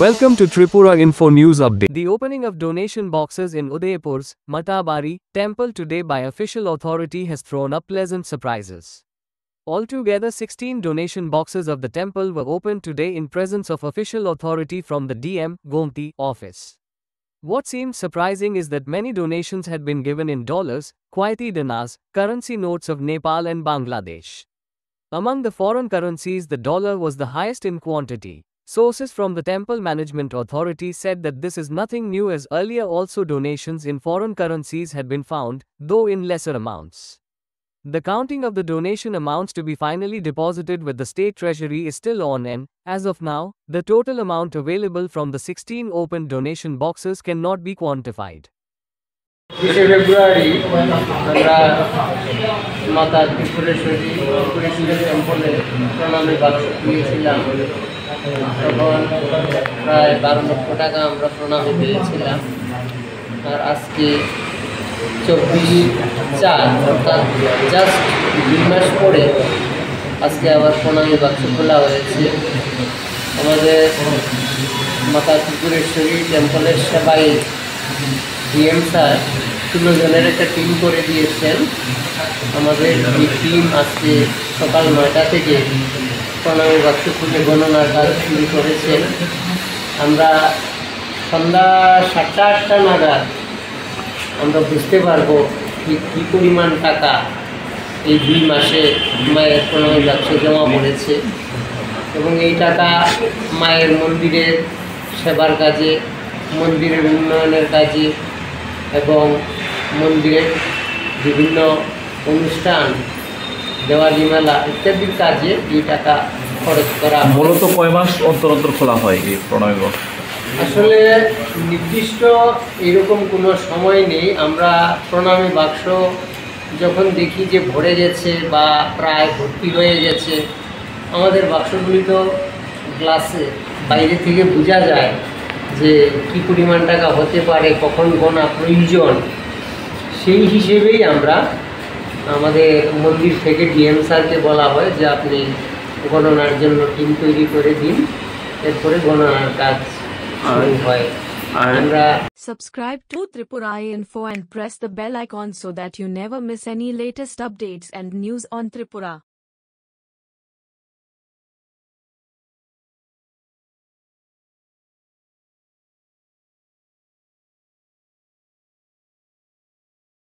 Welcome to Tripura Info News Update. The opening of donation boxes in Udaipur's Matabari temple today by official authority has thrown up pleasant surprises. Altogether 16 donation boxes of the temple were opened today in presence of official authority from the DM Gomti office. What seemed surprising is that many donations had been given in dollars, Kuwaiti dinars, currency notes of Nepal and Bangladesh. Among the foreign currencies, the dollar was the highest in quantity. Sources from the Temple Management Authority said that this is nothing new, as earlier also donations in foreign currencies had been found, though in lesser amounts. The counting of the donation amounts to be finally deposited with the state treasury is still on, and, as of now, the total amount available from the 16 open donation boxes cannot be quantified. ফেব্রুয়ারি আমরা মাতা ত্রিপুরেশ্বরী টেম্পলে প্রণামী বাক্স দিয়েছিলাম। তখন প্রায় 12 লক্ষ টাকা আমরা প্রণামী পেয়েছিলাম। আর আজকে 24/4 অর্থাৎ জাস্ট 2 মাস পরে আজকে আবার প্রণামী বাক্স খোলা হয়েছে। আমাদের মাতা ত্রিপুরেশ্বরী টেম্পলের সেবায় ডিএম স্যার 16 জনের একটা টিম করে দিয়েছেন। আমাদের এই টিম আজকে সকাল 9টা থেকে প্রণামী বাক্স খুলে গণনার কাজ শুরু করেছেন। আমরা সন্ধ্যা 7:30-8টা নাগাদ আমরা বুঝতে পারবো কী পরিমাণ টাকা এই 2 মাসে মায়ের প্রণামী বাক্সে জমা পড়েছে, এবং এই টাকা মায়ের মন্দিরের সেবার কাজে, মন্দিরের উন্নয়নের কাজে এবং মন্দিরের বিভিন্ন অনুষ্ঠান, দেওয়ালি মেলা ইত্যাদির কাজে এই টাকা খরচ করা। মূলত কয় মাস অন্তর অন্তর খোলা হয় এই প্রণামী বাক্স? আসলে নির্দিষ্ট এরকম কোনো সময় নেই। আমরা প্রণামী বাক্স যখন দেখি যে ভরে গেছে বা প্রায় ভর্তি হয়ে গেছে, আমাদের বাক্সগুলি তো গ্লাসে বাইরে থেকে বোঝা যায় যে কী পরিমাণ টাকা হতে পারে, কখন গোনা প্রয়োজন, সেই হিসেবেই আমরা আমাদের মন্দির থেকে ডিএম স্যারকে বলা হয় যে আপনি গণনার জন্য টিম তৈরি করে দিন, এরপরে গণনার কাজ শুরু হয়। আমরা Subscribe to Tripura Info and press the bell icon so that you never miss any latest updates and news on Tripura.